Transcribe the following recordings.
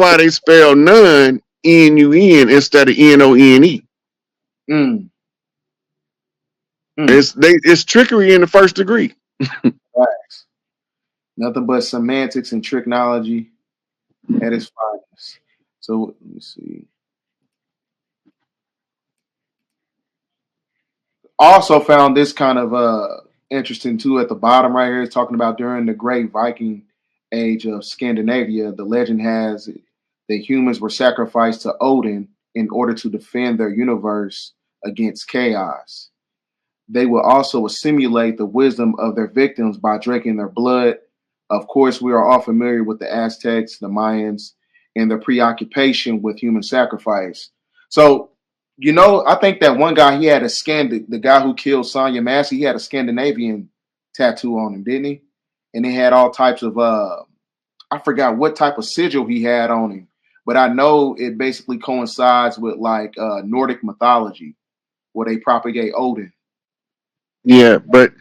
why they spell none N-U-N instead of N-O-N-E. Mm. It's trickery in the first degree. Facts. Nothing but semantics and technology at its finest. So let me see. Also found this kind of interesting too at the bottom right here. It's talking about during the Great Viking Age of Scandinavia, the legend has it that humans were sacrificed to Odin in order to defend their universe against chaos. They will also assimilate the wisdom of their victims by drinking their blood. Of course, we are all familiar with the Aztecs, the Mayans, and their preoccupation with human sacrifice. So, I think that one guy, he had a the guy who killed Sonya Massey, he had a Scandinavian tattoo on him, didn't he? And he had all types of, I forgot what type of sigil he had on him, but I know it basically coincides with like Nordic mythology where they propagate Odin. Yeah, but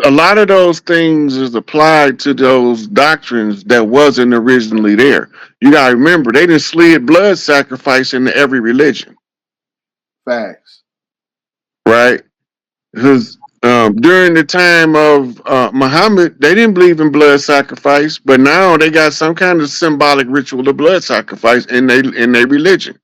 a lot of those things is applied to those doctrines that wasn't originally there. You gotta remember, they didn't slid blood sacrifice into every religion, Facts. right? Because during the time of Muhammad, they didn't believe in blood sacrifice, but now they got some kind of symbolic ritual of blood sacrifice in their religion.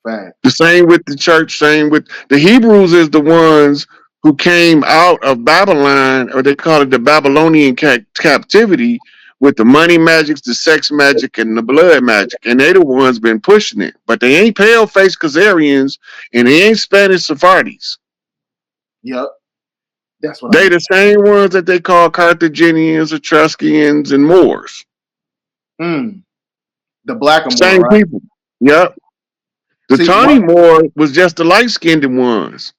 Facts. The same with the church, same with the Hebrews is the ones who came out of Babylon, or they call it the Babylonian captivity, with the money magics, the sex magic, and the blood magic. And they the ones been pushing it. But they ain't pale-faced Khazarians, and they ain't Spanish Sephardis. Yep. That's what I They mean. the same ones that they call Carthaginians, Etruscans, and Moors. The Blackamoor, Same right? people. Yep. The See, Tawny Moor was just the light-skinned ones.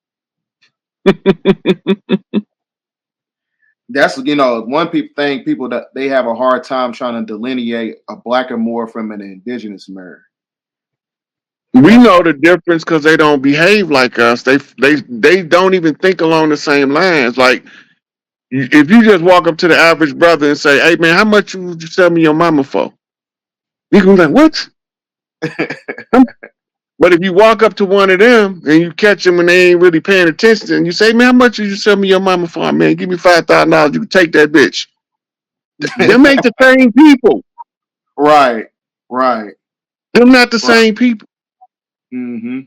that's one thing people that they have a hard time trying to delineate a Blackamoor from an indigenous American. We know the difference because they don't behave like us. They don't even think along the same lines. Like if you just walk up to the average brother and say, "Hey man, how much would you sell me your mama for?" He can be like, "What?" But if you walk up to one of them and you catch them when they ain't really paying attention, and you say, "Man, how much did you sell me your mama for?" Man, give me $5,000. You can take that bitch. Them ain't the same people. Right. Right. Them not the Right. same people. Mm-hmm.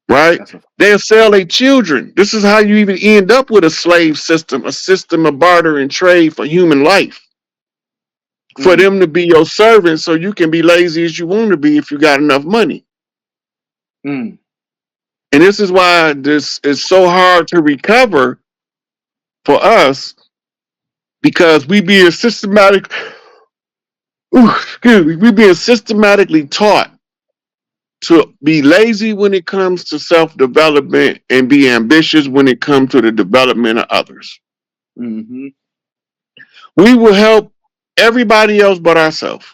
Right? That's a They'll sell their children. This is how you even end up with a slave system, a system of barter and trade for human life. For them to be your servants so you can be lazy as you want to be if you got enough money. Mm. And this is why this is so hard to recover for us because we being we being systematically taught to be lazy when it comes to self-development and be ambitious when it comes to the development of others. Mm-hmm. We will help everybody else but ourselves.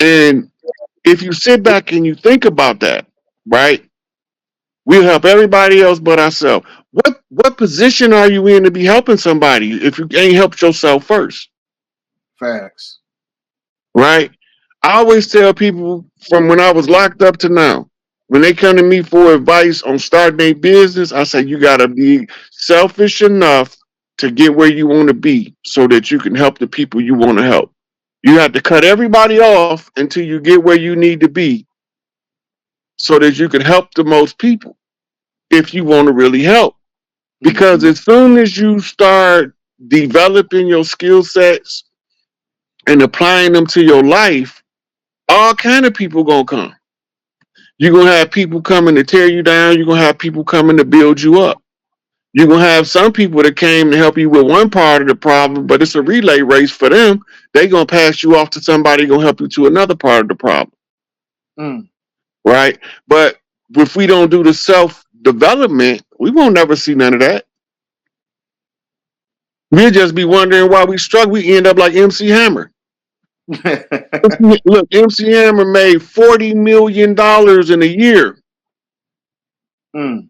And if you sit back and you think about that, right? We'll help everybody else but ourselves. What position are you in to be helping somebody if you ain't helped yourself first? Facts. Right? I always tell people from when I was locked up to now, when they come to me for advice on starting a business, I say you gotta be selfish enough to get where you want to be so that you can help the people you want to help. You have to cut everybody off until you get where you need to be so that you can help the most people if you want to really help. Because Mm-hmm. as soon as you start developing your skill sets and applying them to your life, all kind of people gonna come. You're gonna have people coming to tear you down. You're gonna have people coming to build you up. You're gonna have some people that came to help you with one part of the problem, but it's a relay race for them. They gonna pass you off to somebody gonna help you to another part of the problem. Mm. Right? But if we don't do the self development, we won't never see none of that. We'll just be wondering why we struggle. We end up like MC Hammer. Look, MC Hammer made $40 million in a year. Mm.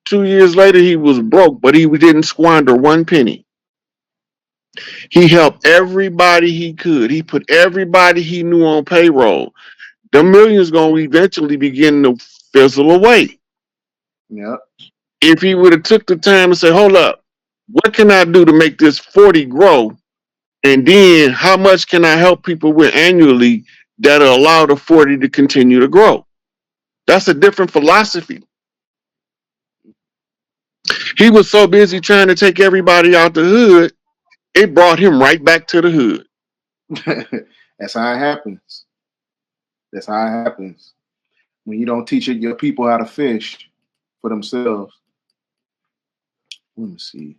2 years later, he was broke, but he didn't squander one penny. He helped everybody he could. He put everybody he knew on payroll. The millions gonna eventually begin to fizzle away. Yep. If he would have took the time and say, "Hold up, what can I do to make this 40 grow?" And then how much can I help people with annually that'll allow the 40 to continue to grow? That's a different philosophy. He was so busy trying to take everybody out the hood, it brought him right back to the hood. That's how it happens. That's how it happens. When you don't teach your people how to fish for themselves. Let me see.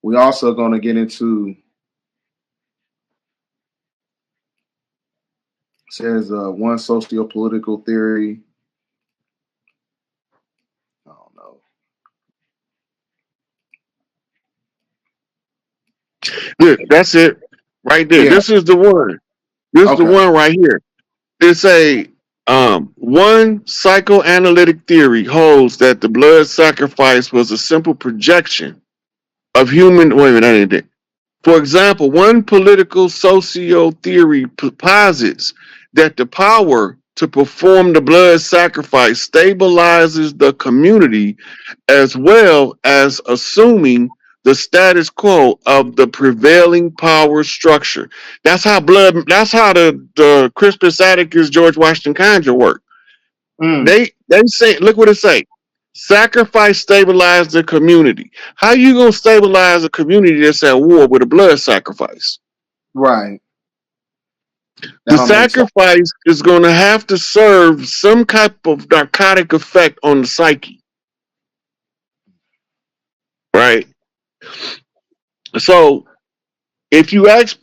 We also going to get into, says one socio-political theory. I don't know. Look, that's it right there. Yeah. This is the one. This is the Okay. one right here. It's a one psychoanalytic theory holds that the blood sacrifice was a simple projection of human. Wait a minute, I didn't think. For example, one political socio theory posits that the power to perform the blood sacrifice stabilizes the community as well as assuming the status quo of the prevailing power structure. That's how the Crispus Attucks George Washington conjure work. Mm, They say, look what it say. Sacrifice stabilize the community. How you gonna stabilize a community that's at war with a blood sacrifice? right. That The don't make sense. sacrifice is gonna have to serve some type of narcotic effect on the psyche, right? So if you ask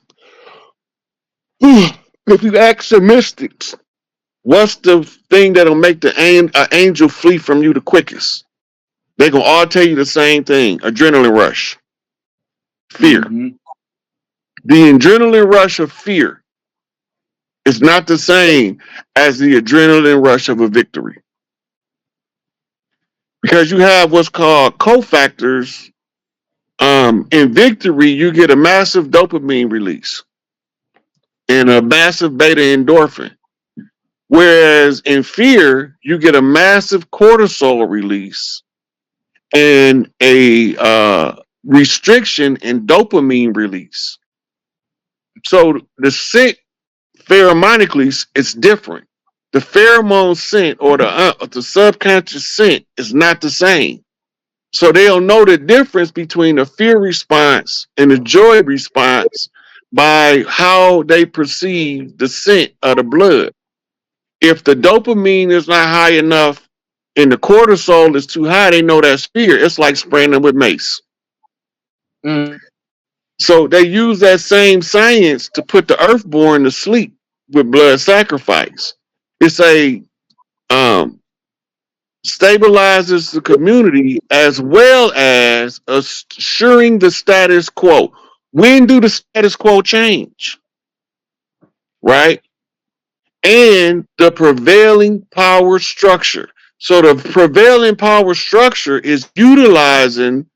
if you ask the mystics, what's the thing that'll make the angel flee from you the quickest? They're gonna all tell you the same thing: adrenaline rush, fear. Mm-hmm. The adrenaline rush of fear is not the same as the adrenaline rush of a victory. Because you have what's called cofactors. In victory, you get a massive dopamine release and a massive beta endorphin. Whereas in fear, you get a massive cortisol release and a restriction in dopamine release. So the scent pheromonically is different. The pheromone scent or the subconscious scent is not the same. So they'll know the difference between the fear response and the joy response by how they perceive the scent of the blood. If the dopamine is not high enough and the cortisol is too high, they know that's fear. It's like spraying them with mace. Mm, So they use that same science to put the earthborn to sleep with blood sacrifice. It's a um, stabilizes the community as well as assuring the status quo. When do the status quo change? Right? And the prevailing power structure. So the prevailing power structure is utilizing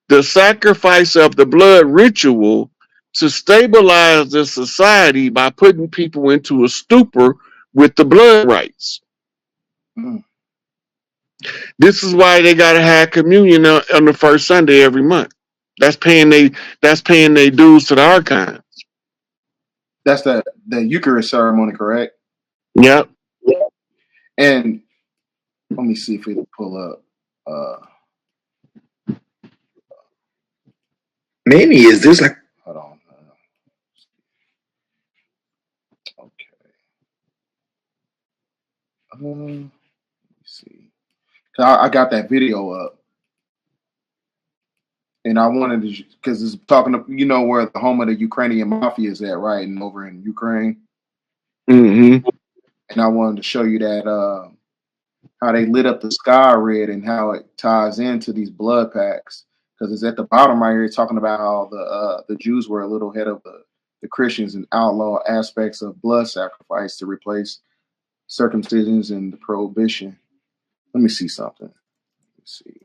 the sacrifice of the blood ritual to stabilize the society by putting people into a stupor with the blood rites. mm. This is why they gotta have communion on the first Sunday every month. That's paying they dues to the archive. That's the Eucharist ceremony, correct? Yep. And let me see if it'll pull up. Maybe is this like Hold on. Okay. Let me see. I got that video up, and I wanted to because it's talking to where the home of the Ukrainian mafia is at, right, and over in Ukraine, Mm-hmm. and I wanted to show you that how they lit up the sky red and how it ties into these blood packs because it's at the bottom right here talking about how the Jews were a little ahead of the Christians and outlaw aspects of blood sacrifice to replace circumcisions and the prohibition. Let me see something. Let me see.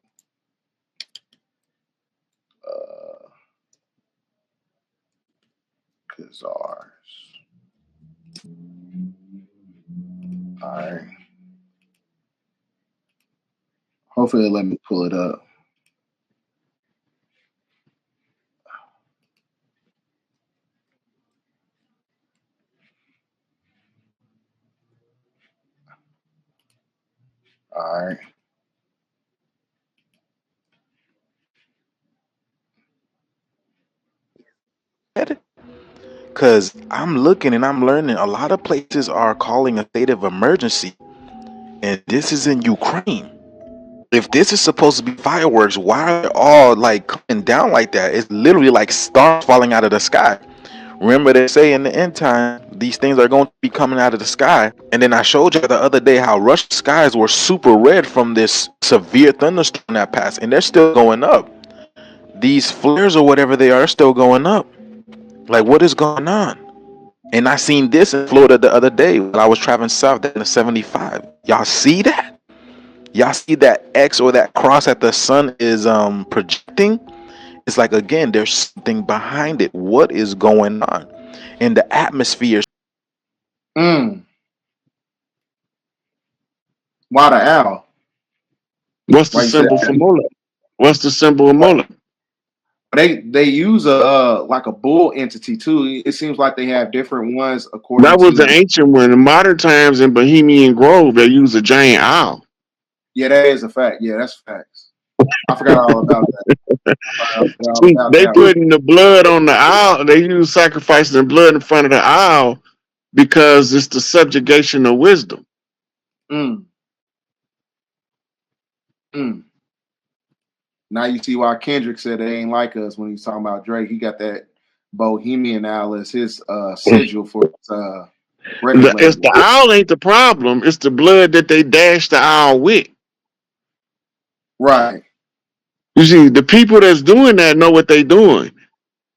Uh, Kazars. All right. Hopefully, it'll let me pull it up. All right. Because I'm looking and I'm learning a lot of places are calling a state of emergency, and this is in Ukraine. If this is supposed to be fireworks, why are they all like coming down like that? It's literally like stars falling out of the sky. Remember, they say in the end time, these things are going to be coming out of the sky. And then I showed you the other day how Russian skies were super red from this severe thunderstorm that passed, and they're still going up. These flares or whatever they are still going up. Like, what is going on? And I seen this in Florida the other day when I was traveling south in the 75. Y'all see that? Y'all see that X or that cross that the sun is projecting? It's like, again, there's something behind it. What is going on in the atmosphere? Mm. Why the owl? What's the Why you said symbol for that? Molech? What's the symbol of Molech? They use a like a bull entity too. It seems like they have different ones according That was the to. ancient one. In modern times in Bohemian Grove, they use a giant owl. Yeah, that is a fact. Yeah, that's facts. I forgot all about that. I forgot all See, about they that one. putting the blood on the owl. They use sacrificing the blood in front of the owl because it's the subjugation of wisdom. Mm, mm. Now you see why Kendrick said they ain't like us when he's talking about Drake. He got that Bohemian owl as his sigil for his record It's label. the owl ain't the problem. It's the blood that they dash the owl with. Right. You see, the people that's doing that know what they doing.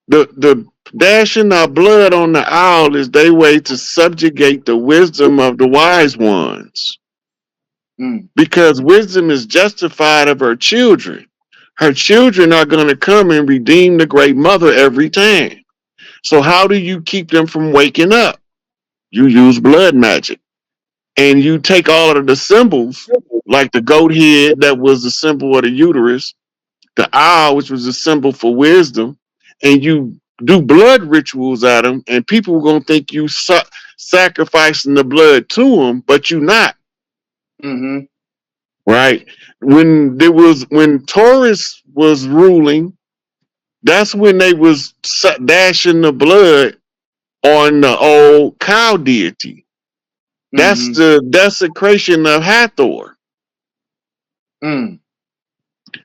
The dashing our blood on the owl is their way to subjugate the wisdom of the wise ones. Mm, Because wisdom is justified of her children. Her children are going to come and redeem the great mother every time. So how do you keep them from waking up? You use blood magic. And you take all of the symbols, like the goat head that was the symbol of the uterus, the owl, which was a symbol for wisdom, and you do blood rituals at them, and people are going to think you sacrificing the blood to them, but you're not. mm-hmm. Right? When Taurus was ruling, that's when they was dashing the blood on the old cow deity. That's Mm-hmm. the desecration of Hathor. Mm.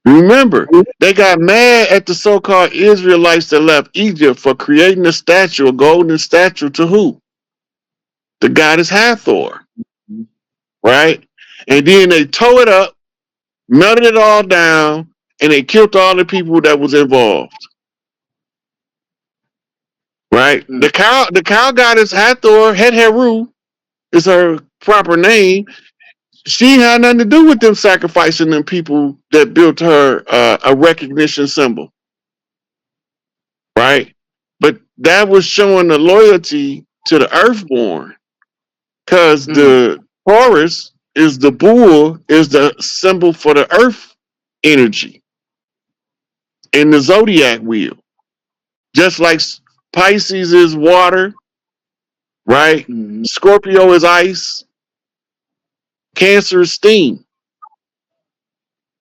Remember, they got mad at the so-called Israelites that left Egypt for creating a statue, a golden statue to who? The goddess Hathor, right? And then they tore it up, melted it all down, and they killed all the people that was involved. Right? Mm. The cow goddess Hathor, Het Heru is her proper name. She had nothing to do with them sacrificing them people that built her a recognition symbol. Right? But that was showing the loyalty to the earthborn. Because Mm. the Taurus is the bull, is the symbol for the earth energy in the zodiac wheel. Just like Pisces is water, right? Mm-hmm. Scorpio is ice, Cancer is steam.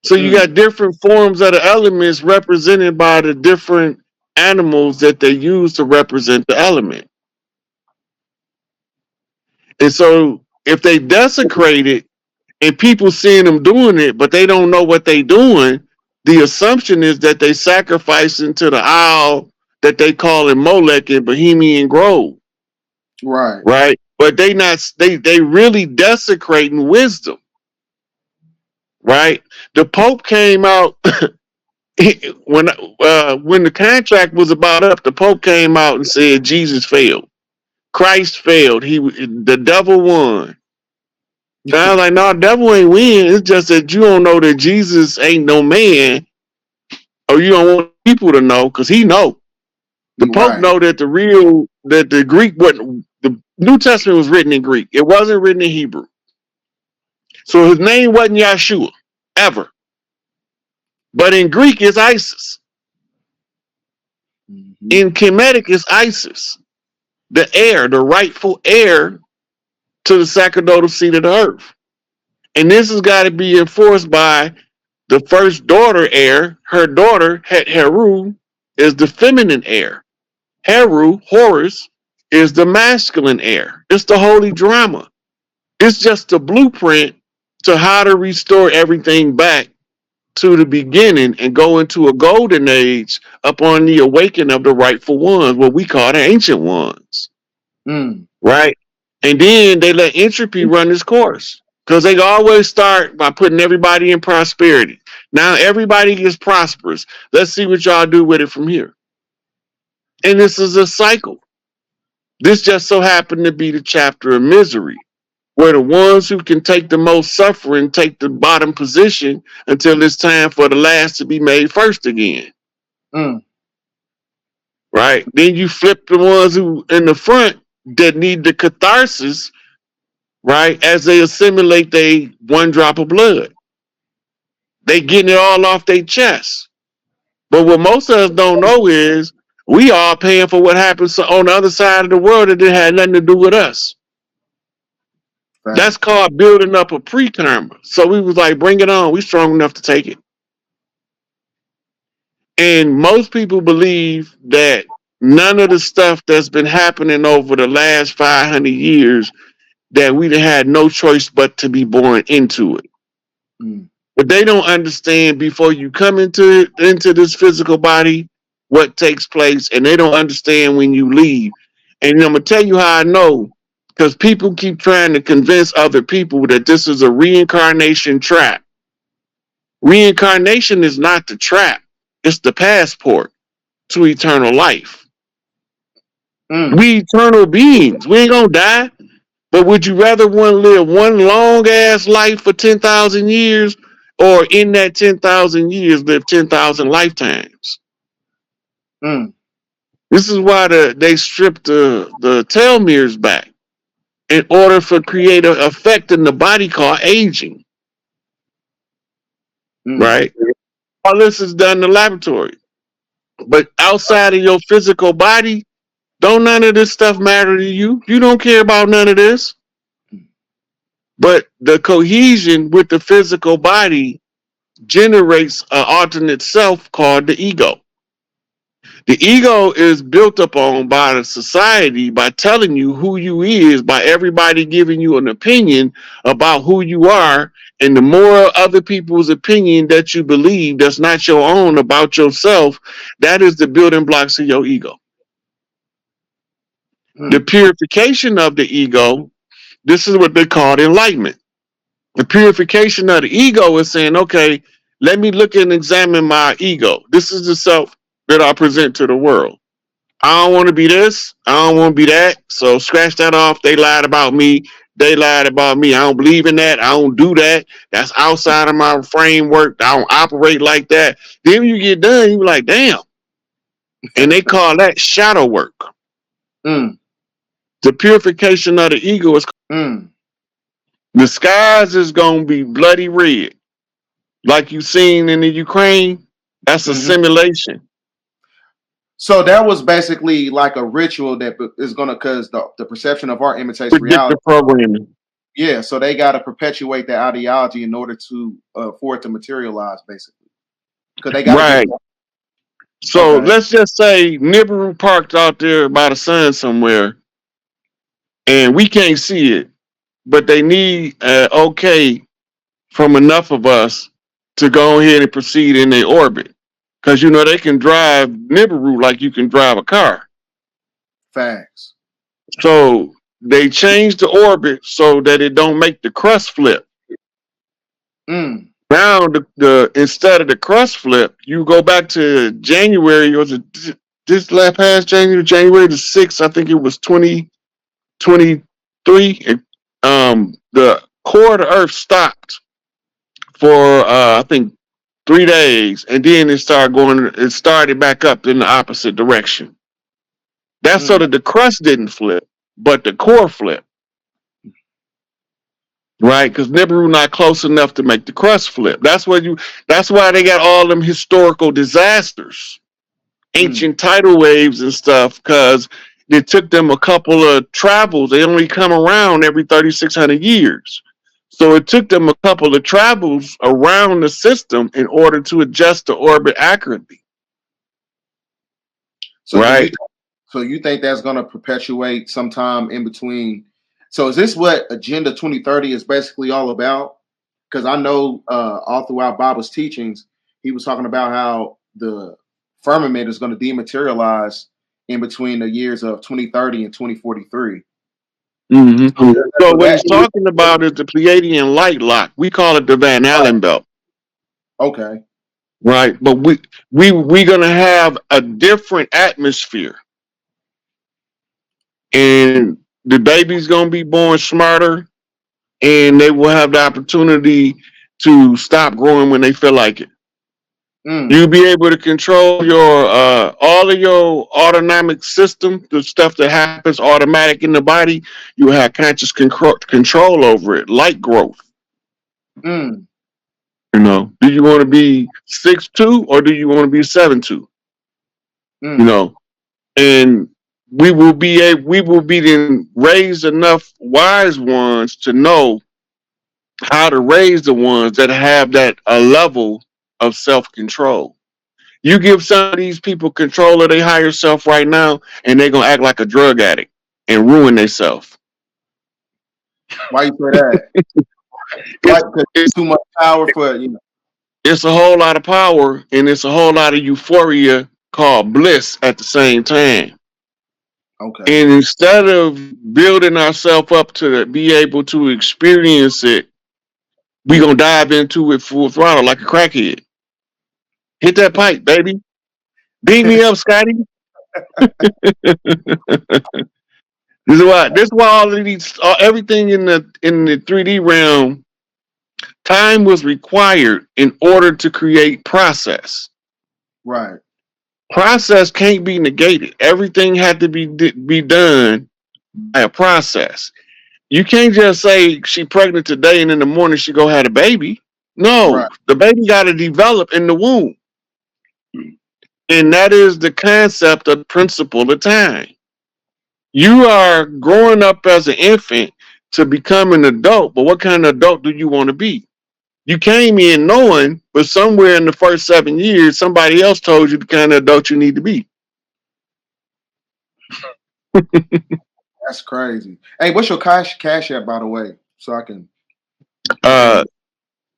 So you Mm. got different forms of the elements represented by the different animals that they use to represent the element. And so if they desecrate it and people seeing them doing it, but they don't know what they doing, the assumption is that they sacrificing to the owl that they call in Molech in Bohemian Grove, Right. right? But they really desecrating wisdom, right? The Pope came out when the contract was about up. The Pope came out and said Jesus failed, Christ failed, the devil won. And I was like, no, devil ain't win. It's just that you don't know that Jesus ain't no man, or you don't want people to know because he know. The Pope Right. know that that the Greek wasn't, the New Testament was written in Greek. It wasn't written in Hebrew. So his name wasn't Yahshua ever. But in Greek it's Isis. Mm-hmm. In Kemetic it's Isis. The heir, the rightful heir to the sacerdotal seat of the earth. And this has got to be enforced by the first daughter heir. Her daughter, Heru, is the feminine heir. Heru, Horus, is the masculine heir. It's the holy drama. It's just a blueprint to how to restore everything back to the beginning and go into a golden age upon the awakening of the rightful ones, what we call the ancient ones. Mm. Right? And then they let entropy run its course because they always start by putting everybody in prosperity. Now everybody is prosperous. Let's see what y'all do with it from here. And this is a cycle. This just so happened to be the chapter of misery, where the ones who can take the most suffering take the bottom position until it's time for the last to be made first again. Mm. Right? Then you flip the ones who in the front that need the catharsis, right? As they assimilate they one drop of blood. They getting it all off their chest. But what most of us don't know is we all paying for what happens on the other side of the world that didn't have nothing to do with us. Right. That's called building up a pre-karma. So we was like, bring it on. We strong enough to take it. And most people believe that none of the stuff that's been happening over the last 500 years, that we had no choice but to be born into it. Mm. But they don't understand before you come into this physical body what takes place, and they don't understand when you leave. And I'm gonna tell you how I know, because people keep trying to convince other people that this is a reincarnation trap. Reincarnation is not the trap; it's the passport to eternal life. Mm. We eternal beings. We ain't gonna die. But would you rather want to live one long ass life for 10,000 years, or in that 10,000 years live 10,000 lifetimes? Mm. This is why they stripped the telomeres back in order for create an effect in the body called aging. Mm. Right? All this is done in the laboratory. But outside of your physical body, don't none of this stuff matter to you. You don't care about none of this. But the cohesion with the physical body generates an alternate self called the ego. The ego is built upon by the society by telling you who you is, by everybody giving you an opinion about who you are, and the more other people's opinion that you believe that's not your own about yourself, that is the building blocks of your ego. The Mm. purification of the ego, this is what they call enlightenment. The purification of the ego is saying, okay, let me look and examine my ego. This is the self that I present to the world. I don't want to be this. I don't want to be that. So scratch that off. They lied about me. They lied about me. I don't believe in that. I don't do that. That's outside of my framework. I don't operate like that. Then when you get done, you be like, damn. And they call that shadow work. Mm. The purification of the ego is, Mm. the skies is going to be bloody red. Like you seen in the Ukraine, that's a Mm-hmm. simulation. So that was basically like a ritual that is going to, because the perception of art imitates reality. Predictive programming. Yeah, so they got to perpetuate that ideology in order to for it to materialize, basically. Because they got to Right. get. So Okay. let's just say Nibiru parked out there by the sun somewhere, and we can't see it, but they need okay from enough of us to go ahead and proceed in their orbit. Because you know they can drive Nibiru like you can drive a car. Facts. So they changed the orbit so that it don't make the crust flip. Mm. Now the instead of the crust flip, you go back to January, or was it this last past January the 6th, I think it was 2023. The core of the earth stopped for I think 3 days, and then it started back up in the opposite direction. That's so Mm. that the crust didn't flip, but the core flipped, right? Because Nibiru not close enough to make the crust flip. That's why they got all them historical disasters, Mm. ancient tidal waves and stuff, because it took them a couple of travels. They only come around every 3,600 years. So it took them a couple of travels around the system in order to adjust the orbit accurately, So do right? you so you think that's going to perpetuate sometime in between? So is this what Agenda 2030 is basically all about? Because I know all throughout Bible's teachings, he was talking about how the firmament is going to dematerialize in between the years of 2030 and 2043. hmm So So will what that he's talking about is the Pleiadian light lock. We call it the Van Allen belt, okay? right? But we're gonna have a different atmosphere, and the baby's gonna be born smarter, and they will have the opportunity to stop growing when they feel like it. Mm, You'll be able to control your all of your autonomic system, the stuff that happens automatic in the body. You have conscious control over it, like growth. mm, You know, do you want to be 6'2" or do you want to be 7'2"? You mm. know, and we will be then raised enough wise ones to know how to raise the ones that have that a level of self control. You give some of these people control of their higher self right now, and they're gonna act like a drug addict and ruin themselves. Why you say that? Why? It's, Because it's too much power for you know. it's a whole lot of power and it's a whole lot of euphoria called bliss at the same time. Okay, And instead of building ourselves up to be able to experience it, we gonna dive into it full throttle like a crackhead. Hit that pipe, baby. Beat me up, Scotty. This is why all of these everything in the 3D realm, time was required in order to create process. right. Process can't be negated. Everything had to be done by a process. You can't just say she pregnant today and in the morning she go have a baby. No, Right. the baby got to develop in the womb, and that is the concept of principle of time. You are growing up as an infant to become an adult, but what kind of adult do you want to be? You came in knowing, but somewhere in the first 7 years, somebody else told you the kind of adult you need to be. That's crazy. Hey, what's your cash app, by the way, so I can look in Uh,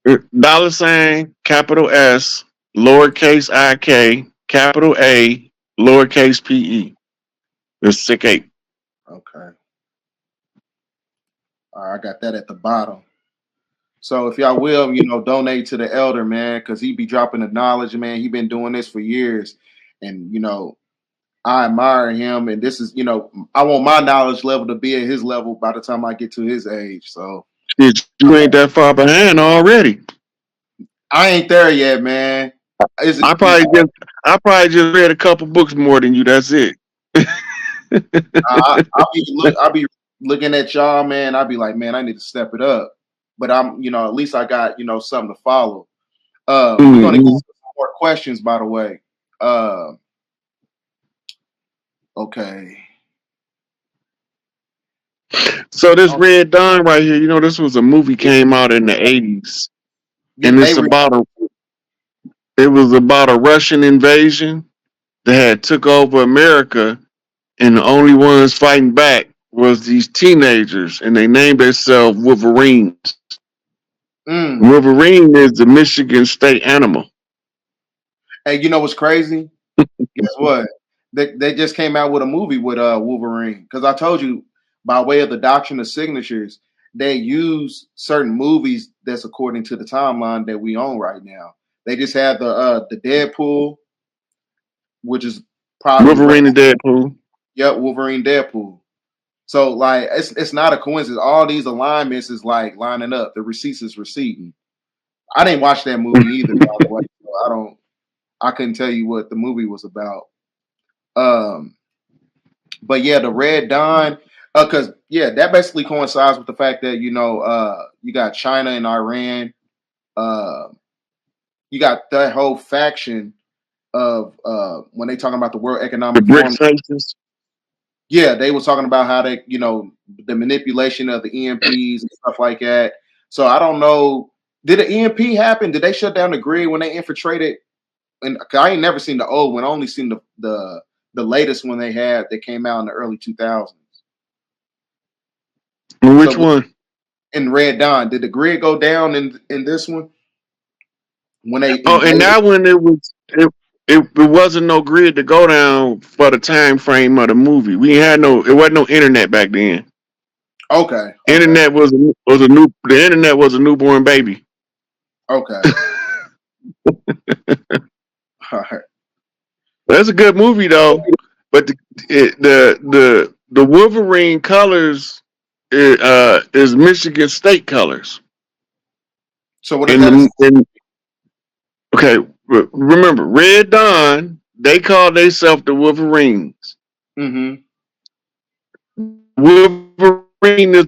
it. $ capital S, lowercase IK, capital A, lowercase PE. It's SikApe. Okay. All right, I got that at the bottom. So if y'all will, donate to the elder, man, because he be dropping the knowledge, man. He been doing this for years. And, I admire him. And this is, I want my knowledge level to be at his level by the time I get to his age. So Shit, you ain't that far behind already. I ain't there yet, man. Is it, I probably just I probably just read a couple books more than you. That's it. I'll be looking at y'all, man. I'll be like, man, I need to step it up. But I'm, at least I got, something to follow. We're gonna get Mhm. some more questions, by the way. Uh, okay. So this Oh, Red Dawn right here, this was a movie came out in the 80s, yeah, and it was about a Russian invasion that had took over America, and the only ones fighting back was these teenagers, and they named themselves Wolverines. mm. Wolverine is the Michigan state animal. Hey, you know what's crazy? Guess what? They just came out with a movie with Wolverine. Because I told you, by way of the doctrine of signatures, they use certain movies that's according to the timeline that we own right now. They just had the Deadpool, which is probably right. Wolverine and Deadpool. Yep, Wolverine Deadpool. So like it's not a coincidence. All these alignments is like lining up. The receipts is receipting. I didn't watch that movie either, by the way. So I couldn't tell you what the movie was about. Um But yeah, the Red Dawn, because yeah, that basically coincides with the fact that you got China and Iran, uh, you got that whole faction of when they talking about the World The Economic Forum. BRICS nations. Yeah, they was talking about how they, the manipulation of the EMPs and stuff like that. So I don't know. Did the EMP happen? Did they shut down the grid when they infiltrated? And I ain't never seen the old one. I only seen the latest one they had that came out in the early 2000s. Which So one? in Red Dawn, did the grid go down in this one when they Oh, and invaded? that one it wasn't no grid to go down for the time frame of the movie. We had no it wasn't no internet back then. Okay, okay, Internet was a new the internet was a newborn baby. okay. All right. That's a good movie though. But the Wolverine colors is Michigan State colors. So what is And that? okay, remember Red Dawn, they call themselves the Wolverines. Mm-hmm. Wolverine is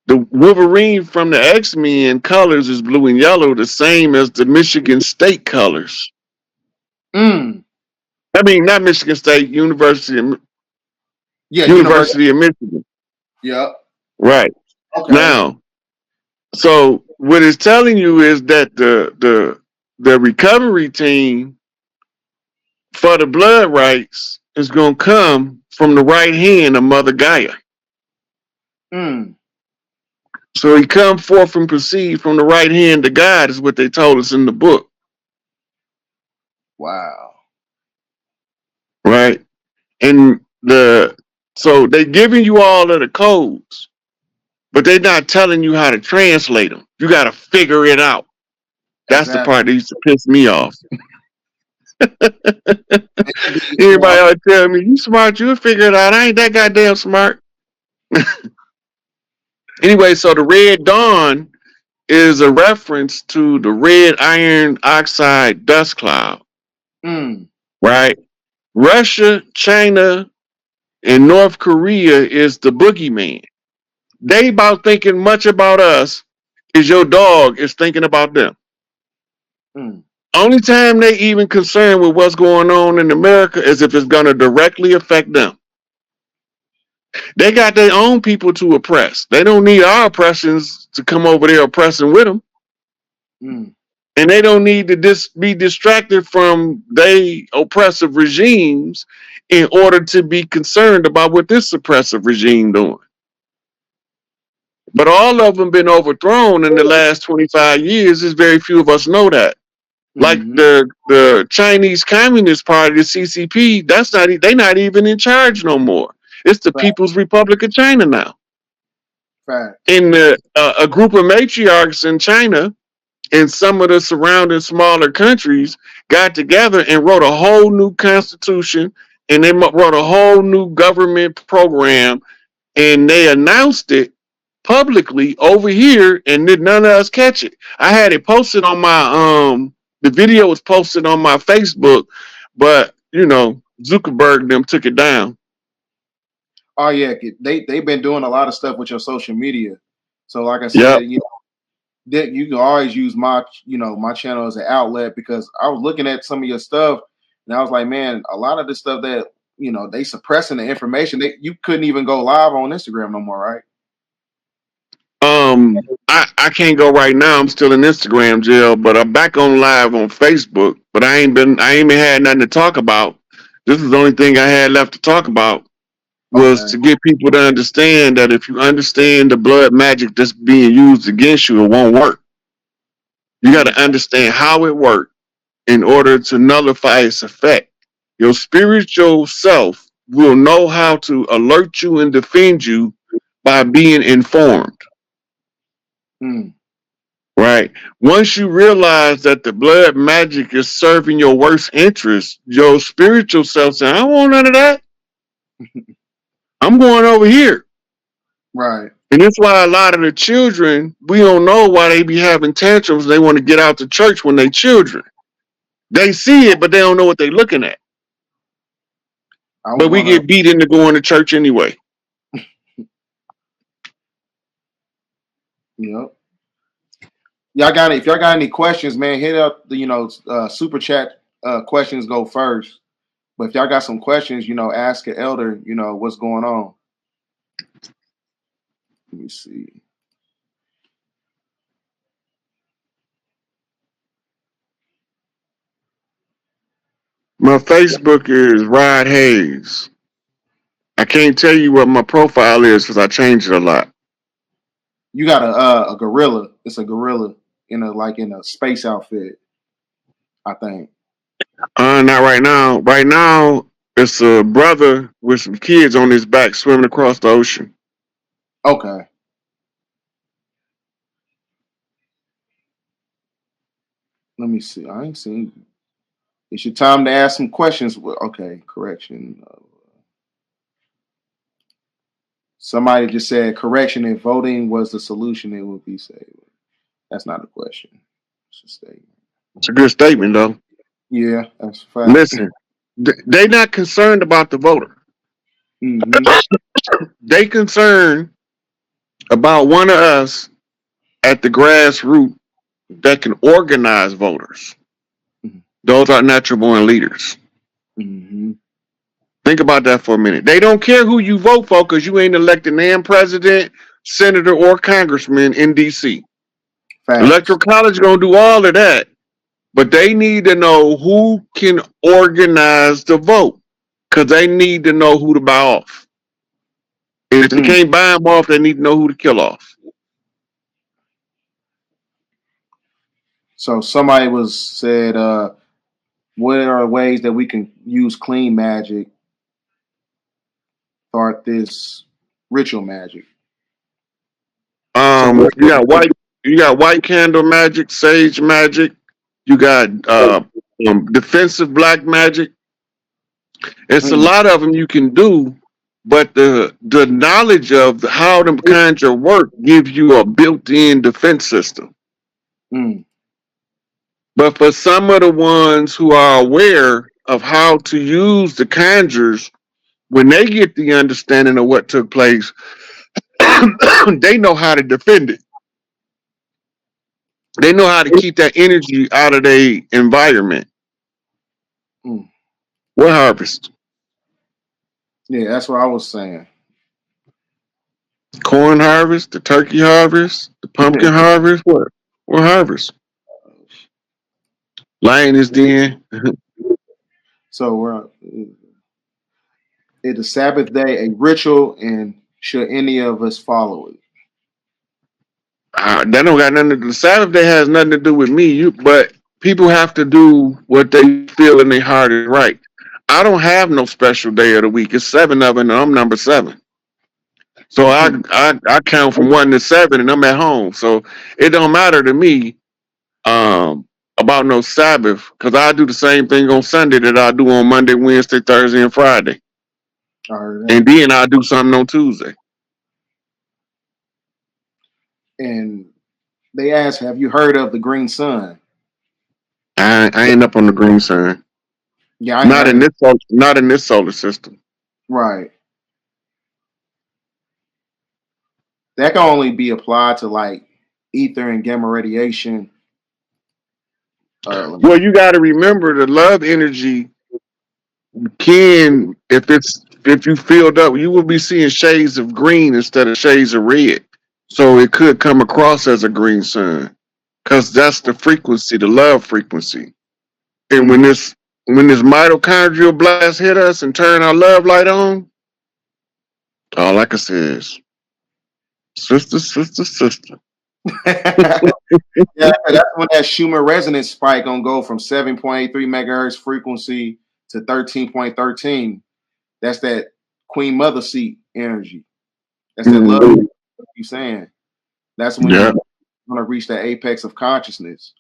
the Wolverine from the X-Men colors is blue and yellow, the same as the Michigan State colors. Mm. I mean, not Michigan State, Yeah, University. University of Michigan. Yep. Right. Okay. Now, so what it's telling you is that the recovery team for the blood rights is gonna come from the right hand of Mother Gaia. Mm. So he come forth and proceed from the right hand of God is what they told us in the book. Wow. Right? And so they giving you all of the codes, but they're not telling you how to translate them. You got to figure it out. That's the Exactly. part that used to piss me off. And then Everybody always tell me, "You smart, you'll figure it out." I ain't that goddamn smart. Anyway, so the Red Dawn is a reference to the red iron oxide dust cloud, mm. right? Russia, China, and North Korea is the boogeyman. They about thinking much about us is your dog is thinking about them. Mm. Only time they even concerned with what's going on in America is if it's going to directly affect them. They got their own people to oppress. They don't need our oppressions to come over there oppressing with them. Mm. And they don't need to be distracted from they oppressive regimes in order to be concerned about what this oppressive regime doing. But all of them been overthrown in the last 25 years. There's very few of us know that. Like Mm-hmm. the Chinese Communist Party, the CCP, they not even in charge no more. It's the Fact. People's Republic of China now. Facts. And a group of matriarchs in China and some of the surrounding smaller countries got together and wrote a whole new constitution, and they wrote a whole new government program, and they announced it publicly over here, and did none of us catch it. I had it posted on my the video was posted on my Facebook, but Zuckerberg and them took it down. Oh yeah, they've been doing a lot of stuff with your social media. So like I Yep. said, that you can always use my channel as an outlet, because I was looking at some of your stuff and I was like, man, a lot of the stuff that they suppressing the information. You couldn't even go live on Instagram no more, right? I can't go right now. I'm still in Instagram jail, but I'm back on live on Facebook. But I ain't even had nothing to talk about. This is the only thing I had left to talk about was Okay. to get people to understand that if you understand the blood magic that's being used against you, it won't work. You got Mm. to understand how it works in order to nullify its effect. Your spiritual self will know how to alert you and defend you by being informed. Mm. Right. Once you realize that the blood magic is serving your worst interest, your spiritual self says, I don't want none of that. I'm going over here. Right. And that's why a lot of the children, we don't know why they be having tantrums. They want to get out to church when they children. They see it, but they don't know what they're looking at. I but we want to. get beat into going to church anyway. You know, y'all got if y'all got any questions, man, hit up the super chat. Questions go first. But if y'all got some questions, ask an elder. What's going on. Let me see. My Facebook is Rod Hayes. I can't tell you what my profile is because I changed it a lot. You got a gorilla. It's a gorilla in a space outfit, I think. Not right now. Right now, it's a brother with some kids on his back swimming across the ocean. Okay. Let me see. I ain't seen. It's your time to ask some questions. Okay, correction. Somebody just said correction. If voting was the solution, it would be saved. That's not a question. It's a statement. It's a good statement, though. Yeah, that's a fact. Listen, they not concerned about the voter. Mm-hmm. They concerned about one of us at the grassroots that can organize voters. Those are natural born leaders. Mm-hmm. Think about that for a minute. They don't care who you vote for because you ain't elected named president, senator, or congressman in DC. Facts. Electoral college gonna do all of that, but they need to know who can organize the vote because they need to know who to buy off. If they Mm. can't buy them off, they need to know who to kill off. So somebody was said, what are ways that we can use clean magic, start this ritual magic? So what? You got white candle magic, sage magic. You got defensive black magic. It's a Mm, lot of them you can do, but the knowledge of how them kinds of work gives you a built-in defense system. mm, But for some of the ones who are aware of how to use the conjures, when they get the understanding of what took place, they know how to defend it. They know how to keep that energy out of their environment. mm. What harvest? Yeah, that's what I was saying. Corn harvest, the turkey harvest, the pumpkin harvest. What harvest? Lioness den. So is the Sabbath day a ritual, and should any of us follow it? That don't got nothing to do. The Sabbath day has nothing to do with me. But people have to do what they feel in their heart is right. I don't have no special day of the week. It's 7 of them, and I'm number 7. So I count from 1 to 7, and I'm at home. So it don't matter to me about no Sabbath because I do the same thing on Sunday that I do on Monday, Wednesday, Thursday, and Friday, I heard and that. then I do something on Tuesday. And they asked, "Have you heard of the green sun?" I ain't up on the green sun. Yeah, I ain't Not heard in of it. this solar system. Right. That can only be applied to like ether and gamma radiation Well, elements. you got to remember the love energy can, if you filled up, you will be seeing shades of green instead of shades of red. So it could come across as a green sun because that's the frequency, the love frequency. And Mm-hmm. when this mitochondrial blast hit us and turn our love light on, all I can say is, sister, sister, sister. Yeah, that's when that Schumann resonance spike gonna go from 7.83 megahertz frequency to 13.13. That's that Queen Mother seat energy. That's that love Mhm. you saying. That's when Yeah. you want to reach that apex of consciousness.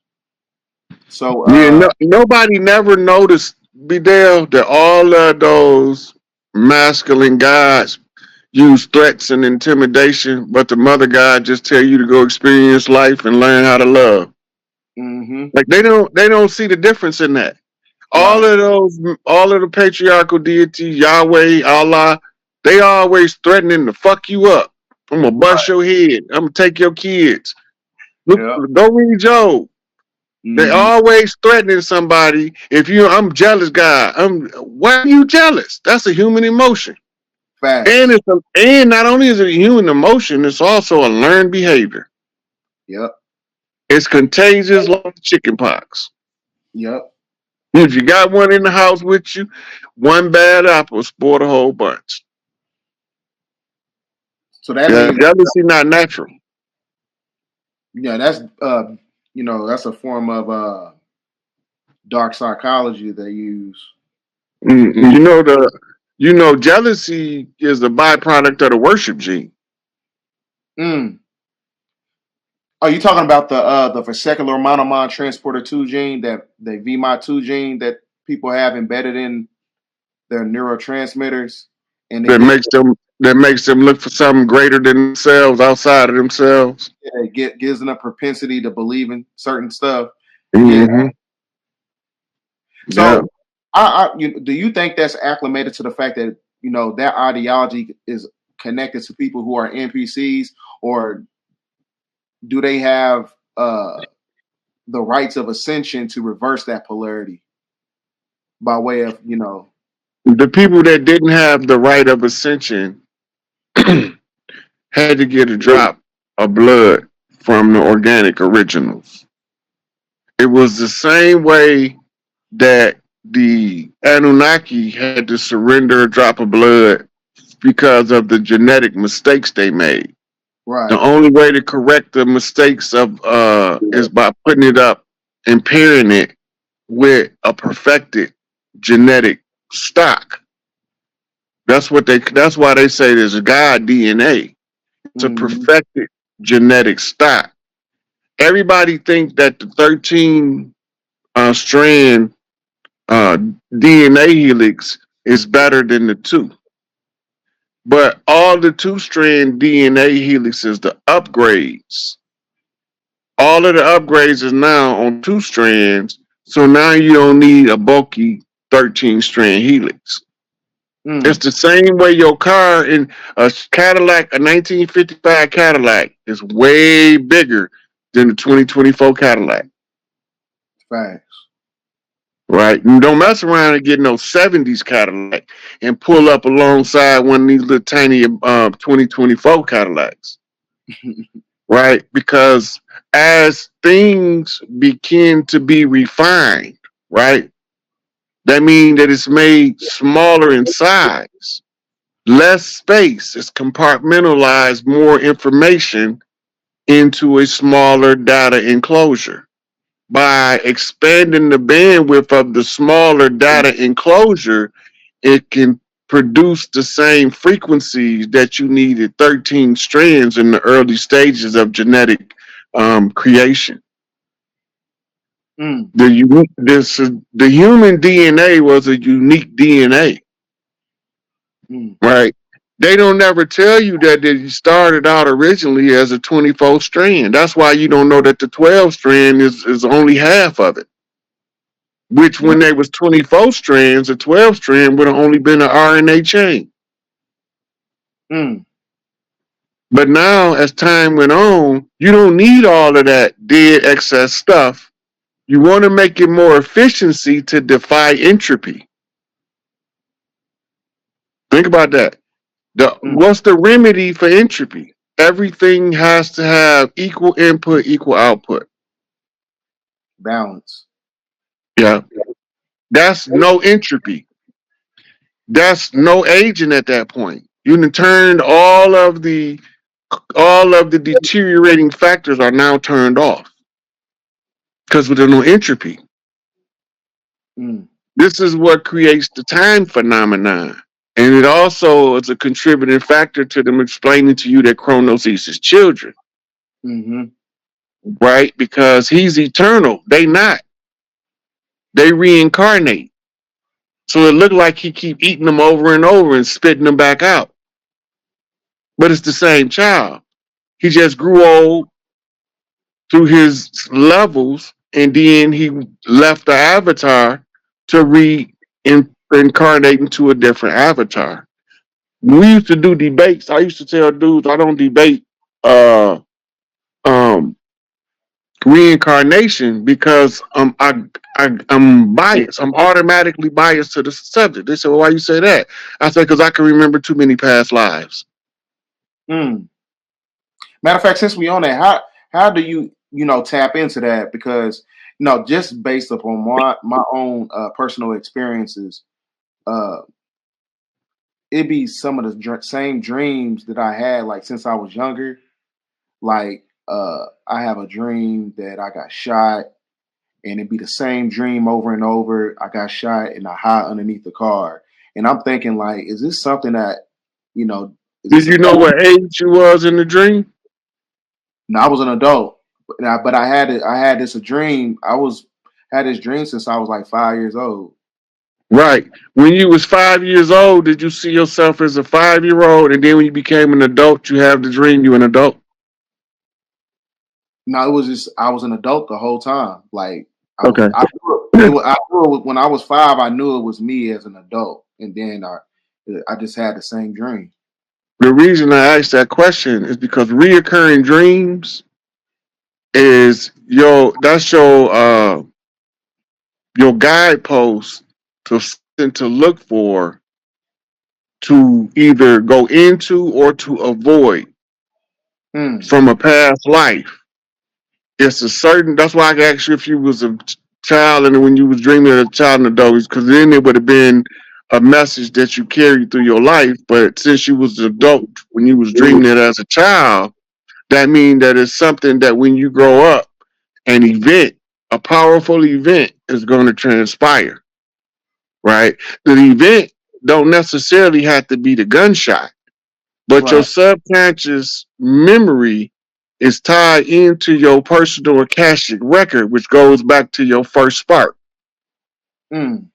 So Yeah, nobody never noticed, Bidell, that all of those masculine gods use threats and intimidation, but the mother god just tell you to go experience life and learn how to love. mm-hmm. Like they don't see the difference in that. All Right. of those, all of the patriarchal deities, Yahweh, Allah, they always threatening to fuck you up. I'm gonna bust Right. your head. I'm gonna take your kids. Look, Yep. go read Job. They Mm-hmm. always threatening somebody. If you, I'm jealous, guy. Why are you jealous? That's a human emotion, and Facts. and not only is it a human emotion, it's also a learned behavior. Yep. It's contagious like chicken pox. Yep. If you got one in the house with you, one bad apple spoil the whole bunch. So that Yeah, means, jealousy not natural. yeah, that's that's a form of dark psychology they use. You know jealousy is the byproduct of the worship gene. Mm. Are you talking about the vesicular monomer transporter 2 gene, that the VMAT2 gene that people have embedded in their neurotransmitters, and it that gives makes them that makes them look for something greater than themselves, outside of themselves. gives them a propensity to believe in certain stuff? Yeah. Hmm. Yeah. So, do you think that's acclimated to the fact that that ideology is connected to people who are NPCs, or do they have the rights of ascension to reverse that polarity by way of The people that didn't have the right of ascension had to get a drop of blood from the organic originals. It was the same way that the Anunnaki had to surrender a drop of blood because of the genetic mistakes they made. The right? only way to correct the mistakes of is by putting it up and pairing it with a perfected genetic stock. That's why they say there's a God DNA. It's a Mm-hmm. perfected genetic stock. Everybody think that the 13 strand uh, DNA helix is better than the two. But all the two strand DNA helixes, the upgrades, all of the upgrades is now on two strands. So now you don't need a bulky 13 strand helix. It's Mm. the same way your car in a Cadillac, a 1955 Cadillac, is way bigger than the 2024 Cadillac. Facts. Right? You don't mess around and get no 70s Cadillac and pull up alongside one of these little tiny 2024 Cadillacs. Right? Because as things begin to be refined, right? That means that it's made smaller in size, less space, it's compartmentalized more information into a smaller data enclosure. By expanding the bandwidth of the smaller data enclosure, it can produce the same frequencies that you needed 13 strands in the early stages of genetic creation. Mm. The human DNA was a unique DNA, Mm. right? They don't ever tell you that they started out originally as a 24 strand. That's why you don't know that the 12 strand is only half of it. Which when they was 24 strands, a 12 strand would have only been an RNA chain. Mm. But now, as time went on, you don't need all of that dead excess stuff. You want to make it more efficiency to defy entropy. Think about that. Mm. What's the remedy for entropy? Everything has to have equal input, equal output. Balance. Yeah. That's no entropy. That's no aging at that point. You done turned all of the deteriorating factors are now turned off because there's no entropy. Mm. This is what creates the time phenomenon. And it also is a contributing factor to them explaining to you that Chronos eats his children, Mm-hmm. right? Because he's eternal. They not. They reincarnate. So it looked like he keep eating them over and over and spitting them back out. But it's the same child. He just grew old through his levels, and then he left the avatar to reincarnate into a different avatar. When we used to do debates, I used to tell dudes I don't debate uh um reincarnation because I'm biased. I'm automatically biased to the subject. They said, "Well, why you say that?" I said, "Because I can remember too many past lives." Mm. Matter of fact, since we on that, how do you tap into that? Because just based upon my own personal experiences, uh, it be some of the same dreams that I had like since I was younger. Like I have a dream that I got shot, and it'd be the same dream over and over. I got shot and I hide underneath the car, and I'm thinking like, is this something that you know? Is Did this a you know pattern? what age you was in the dream? No, I was an adult, but I had it. I had this a dream. Had this dream since I was like 5 years old. Right. When you was 5 years old, did you see yourself as a 5 year old, and then when you became an adult, you have the dream you an adult? No, it was just I was an adult the whole time. Like I was, Okay. I knew it was. I knew it was, when I was 5. I knew it was me as an adult, and then I just had the same dream. The reason I asked that question is because reoccurring dreams is your guidepost to something to look for to either go into or to avoid Hmm. from a past life. It's a certain. That's why I asked you if you was a child and when you was dreaming as a child and adult, because then it would have been a message that you carried through your life. But since you was an adult when you was dreaming it as a child, that means that it's something that when you grow up, an event, a powerful event, is going to transpire. Right? The event don't necessarily have to be the gunshot, but your Right. subconscious memory is tied into your personal akashic record, which goes back to your first spark. Hmm.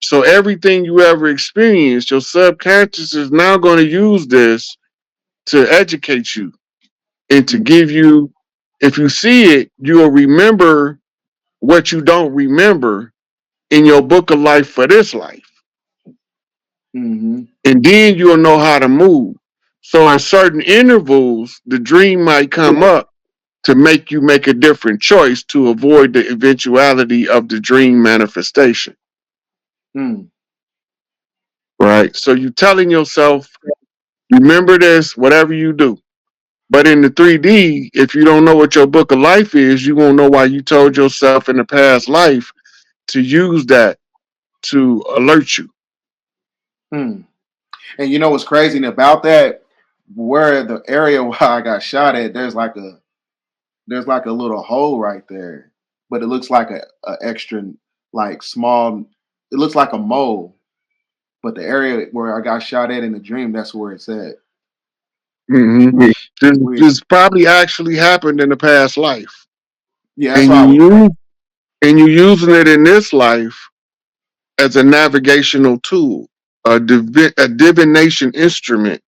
So everything you ever experienced, your subconscious is now going to use this to educate you and to Hmm. give you, if you see it, you'll remember what you don't remember in your book of life for this life. Hmm. And then you'll know how to move. So at certain intervals, the dream might come up to make you make a different choice to avoid the eventuality of the dream manifestation. Hmm. Right. So you telling yourself, remember this, whatever you do. But in the 3D, if you don't know what your book of life is, you won't know why you told yourself in the past life to use that to alert you. Hmm. And you know what's crazy about that? Where the area where I got shot at, there's like a little hole right there, but it looks like a extra like small. It looks like a mole, but the area where I got shot at in the dream, that's where it's at. Hmm. It's This, weird. this probably actually happened in the past life, Yeah, that's and why I was. you using it in this life as a navigational tool, a divination instrument.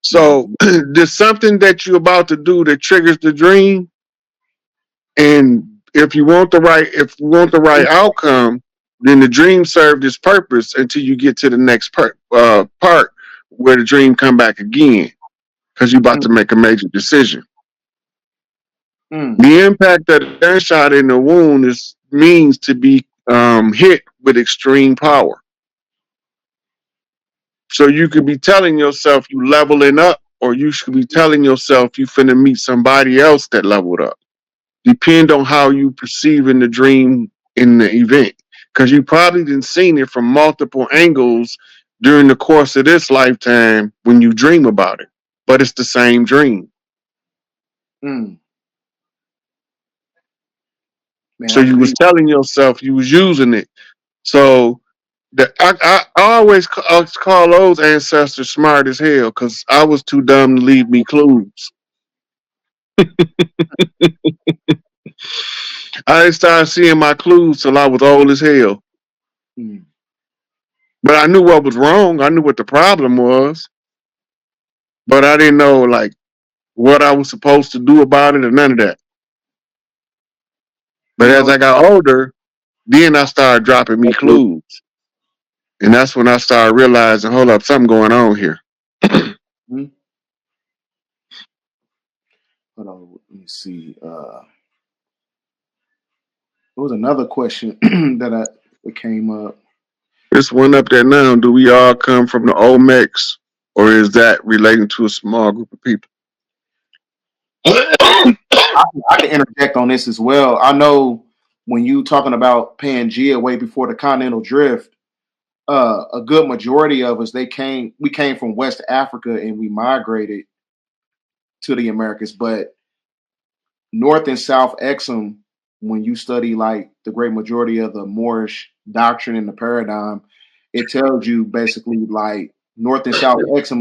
So Mhm. there's something that you're about to do that triggers the dream, and if you want the right outcome, then the dream served its purpose until you get to the next part where the dream come back again because you're about Mm, to make a major decision. mm, The impact of the gunshot in the wound is means to be hit with extreme power. So you could be telling yourself you leveling up, or you should be telling yourself you finna meet somebody else that leveled up. Depend on how you perceive in the dream in the event. Because you probably didn't seen it from multiple angles during the course of this lifetime when you dream about it. But it's the same dream. mm. Man, So that's you was deep. telling yourself you was using it. So I always call those ancestors smart as hell because I was too dumb to leave me clues. I didn't start seeing my clues till I was old as hell. Mm. But I knew what was wrong. I knew what the problem was, but I didn't know like what I was supposed to do about it or none of that. You But as know, I got older, Then I started dropping me clues. And that's when I started realizing, hold up, something going on here. Hmm? Hold on, let me see. There was another question that came up. This one up there now, do we all come from the Olmecs, or is that relating to a small group of people? I can interject on this as well. I know when you talking about Pangea way before the continental drift, a good majority of us we came from West Africa and we migrated to the Americas, but North and South Exum, when you study like the great majority of the Moorish doctrine and the paradigm, it tells you basically like North and South Exum